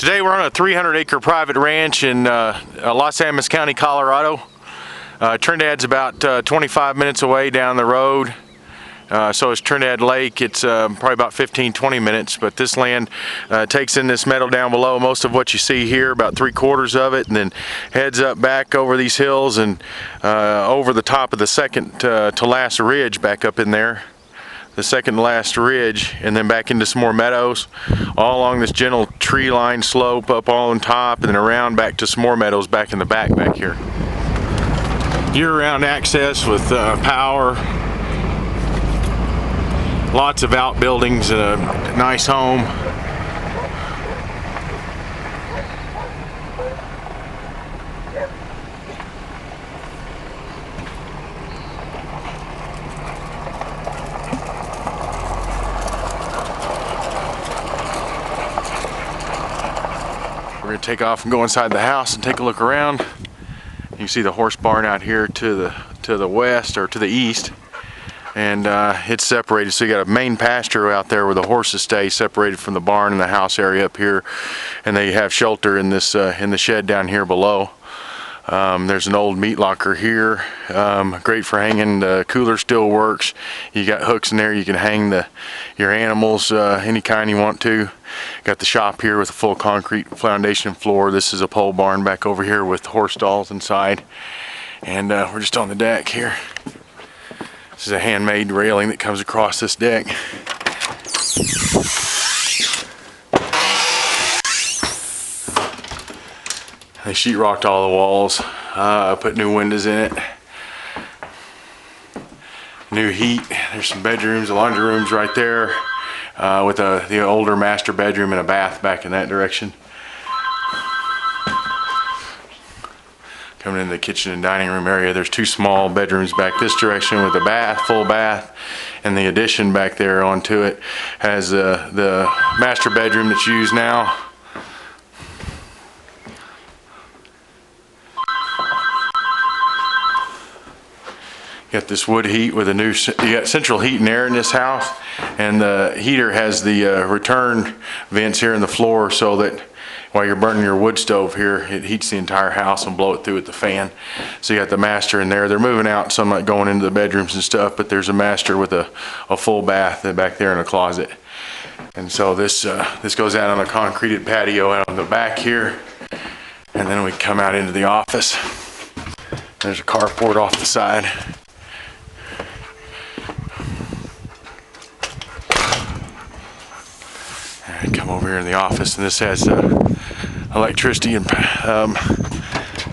Today we're on a 300-acre private ranch in Los Alamos County, Colorado. Trinidad's about 25 minutes away down the road. So is Trinidad Lake. It's probably about 15-20 minutes, but this land takes in this meadow down below, most of what you see here, about 3/4 of it, and then heads up back over these hills and over the top of the second to last ridge back up in there. The second to last ridge, and then back into some more meadows all along this gentle tree line slope up on top, and then around back to some more meadows back in the back here. Year-round access with power, lots of outbuildings, and a nice home. We're going to take off and go inside the house and take a look around. You can see the horse barn out here to the west, or to the east, and it's separated. So you got a main pasture out there where the horses stay, separated from the barn and the house area up here, and they have shelter in this in the shed down here below. There's an old meat locker here, great for hanging. The cooler still works. You got hooks in there, you can hang your animals any kind you want to. Got the shop here with a full concrete foundation floor. This is a pole barn back over here with horse stalls inside, and we're just on the deck here. This is a handmade railing that comes across this deck. They sheetrocked all the walls, put new windows in it, new heat. There's some bedrooms, the laundry room's right there, with the older master bedroom and a bath back in that direction. Coming into the kitchen and dining room area, there's two small bedrooms back this direction with a bath, full bath, and the addition back there onto it has the master bedroom that's used now. Got this wood heat with a new, you got central heat and air in this house, and the heater has the return vents here in the floor, so that while you're burning your wood stove here, it heats the entire house and blow it through with the fan. So you got the master in there. They're moving out, so I'm not going into the bedrooms and stuff, but there's a master with a full bath back there in a closet. And so this goes out on a concreted patio out on the back here, and then we come out into the office. There's a carport off the side. Come over here in the office, and this has electricity and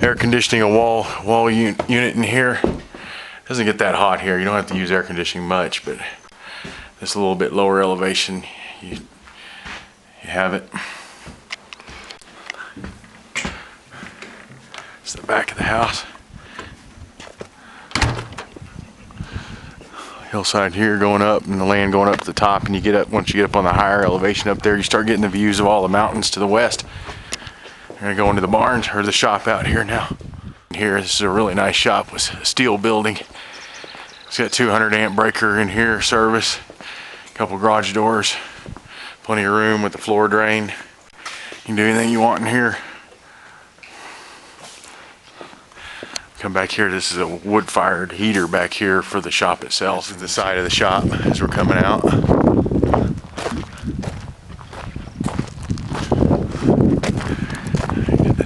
air conditioning, a wall unit in here. Doesn't get that hot here. You don't have to use air conditioning much, but this a little bit lower elevation, you have it. It's the back of the house. Hillside here going up, and the land going up to the top, and you get up, once you get up on the higher elevation up there, you start getting the views of all the mountains to the west. We're gonna go into the barns, or the shop out here now. Here, this is a really nice shop with a steel building. It's got 200 amp breaker in here, service, a couple garage doors, plenty of room with the floor drain. You can do anything you want in here. Come back here, this is a wood-fired heater back here for the shop itself. This is the side of the shop as we're coming out.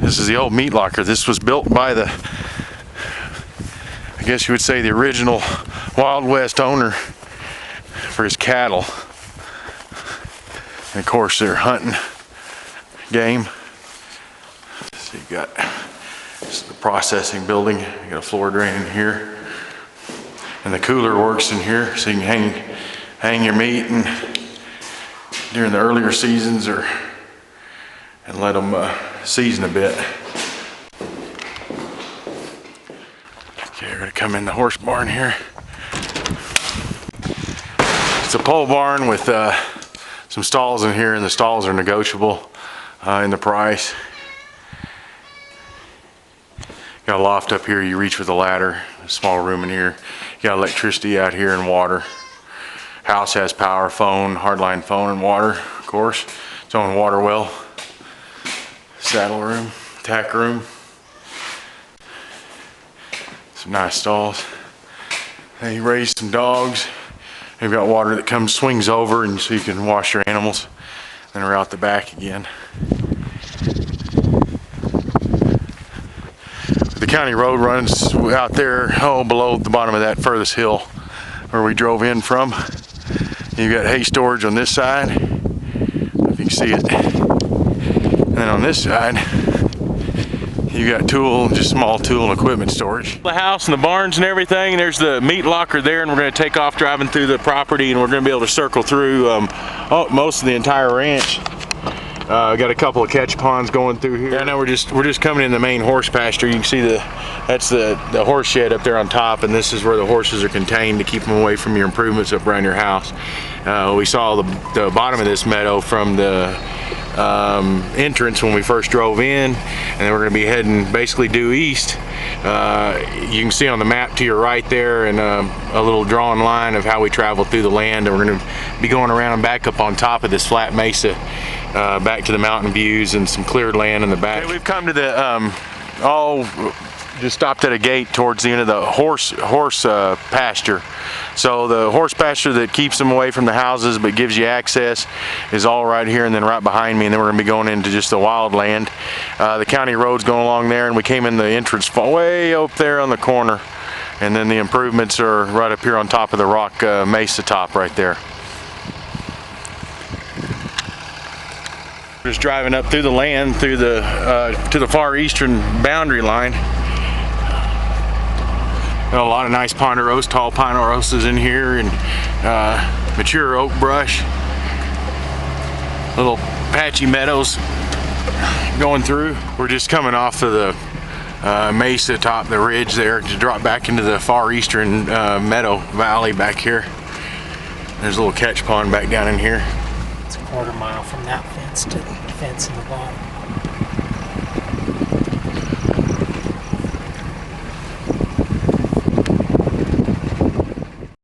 This is the old meat locker. This was built by the, I guess you would say, the original Wild West owner for his cattle. And of course, they're hunting game. So you got, this is the processing building. You got a floor drain in here, and the cooler works in here, so you can hang your meat and during the earlier seasons, and let them season a bit. Okay, we're gonna come in the horse barn here. It's a pole barn with some stalls in here, and the stalls are negotiable in the price. Got a loft up here, you reach with a ladder, a small room in here. You got electricity out here and water. House has power, phone, hardline phone, and water, of course. Its own water well. saddle room, tack room. Some nice stalls. They raise some dogs. They've got water that comes, swings over, and so you can wash your animals. Then we're out the back again. The county road runs out there, below the bottom of that furthest hill where we drove in from. You've got hay storage on this side, if you can see it. And then on this side, you got just small tool and equipment storage. The house and the barns and everything. There's the meat locker there, and we're going to take off driving through the property, and we're going to be able to circle through most of the entire ranch. Got a couple of catch ponds going through here. Yeah, now we're just coming in the main horse pasture. You can see that's the horse shed up there on top, and this is where the horses are contained to keep them away from your improvements up around your house. We saw the bottom of this meadow from the entrance when we first drove in, and then we're going to be heading basically due east. You can see on the map to your right there, and a little drawn line of how we travel through the land, and we're going to be going around and back up on top of this flat mesa, back to the mountain views and some cleared land in the back. Okay, we've come to the just stopped at a gate towards the end of the horse pasture. So the horse pasture that keeps them away from the houses but gives you access is all right here, and then right behind me, and then we're going to be going into just the wild land. The county road's going along there, and we came in the entrance way up there on the corner, and then the improvements are right up here on top of the rock mesa top right there. Just driving up through the land, through the to the far eastern boundary line. Got a lot of nice ponderosa, tall ponderosas in here, and mature oak brush. Little patchy meadows going through. We're just coming off of the mesa top, the ridge there, to drop back into the far eastern meadow valley back here. There's a little catch pond back down in here. It's a quarter mile from that fence to the fence in the bottom.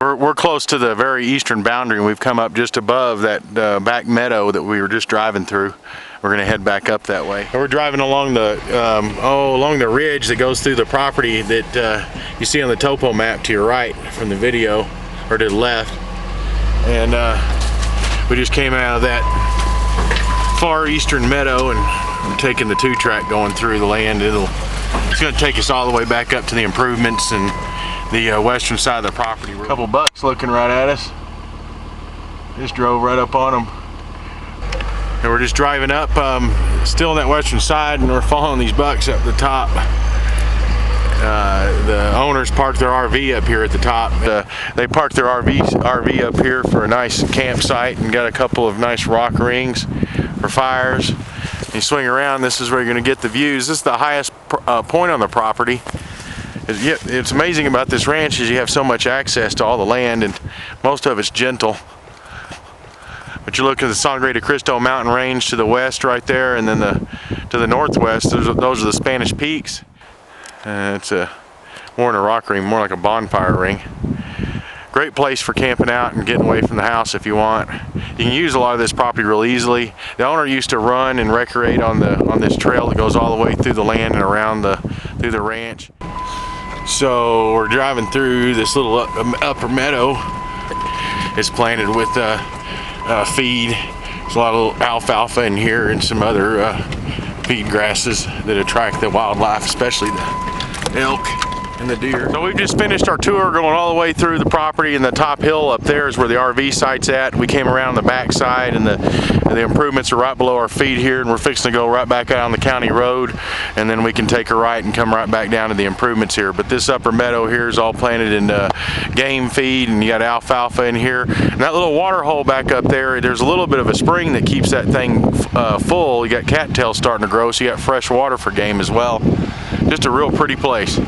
We're close to the very eastern boundary, and we've come up just above that back meadow that we were just driving through. We're going to head back up that way. We're driving along the along the ridge that goes through the property that you see on the topo map to your right from the video, or to the left. And we just came out of that far eastern meadow, and we're taking the 2-track going through the land. It's going to take us all the way back up to the improvements and the western side of the property. A couple bucks looking right at us. Just drove right up on them. And we're just driving up, still on that western side, and we're following these bucks up the top. The owners parked their RV up here at the top. They parked their RV up here for a nice campsite, and got a couple of nice rock rings for fires. And you swing around, this is where you're going to get the views. This is the highest point on the property. It's amazing about this ranch is you have so much access to all the land, and most of it's gentle. But you're looking at the Sangre de Cristo mountain range to the west right there, and then to the northwest, those are the Spanish Peaks. It's more than a rock ring, more like a bonfire ring. Great place for camping out and getting away from the house if you want. You can use a lot of this property real easily. The owner used to run and recreate on this trail that goes all the way through the land and around through the ranch. So we're driving through this little upper meadow. It's planted with feed. There's a lot of alfalfa in here and some other feed grasses that attract the wildlife, especially the elk and the deer. So we've just finished our tour going all the way through the property, and the top hill up there is where the RV site's at. We came around the back side, and the improvements are right below our feet here, and we're fixing to go right back out on the county road, and then we can take a right and come right back down to the improvements here. But this upper meadow here is all planted in game feed, and you got alfalfa in here. And that little water hole back up there, there's a little bit of a spring that keeps that thing full. You got cattails starting to grow, so you got fresh water for game as well. Just a real pretty place.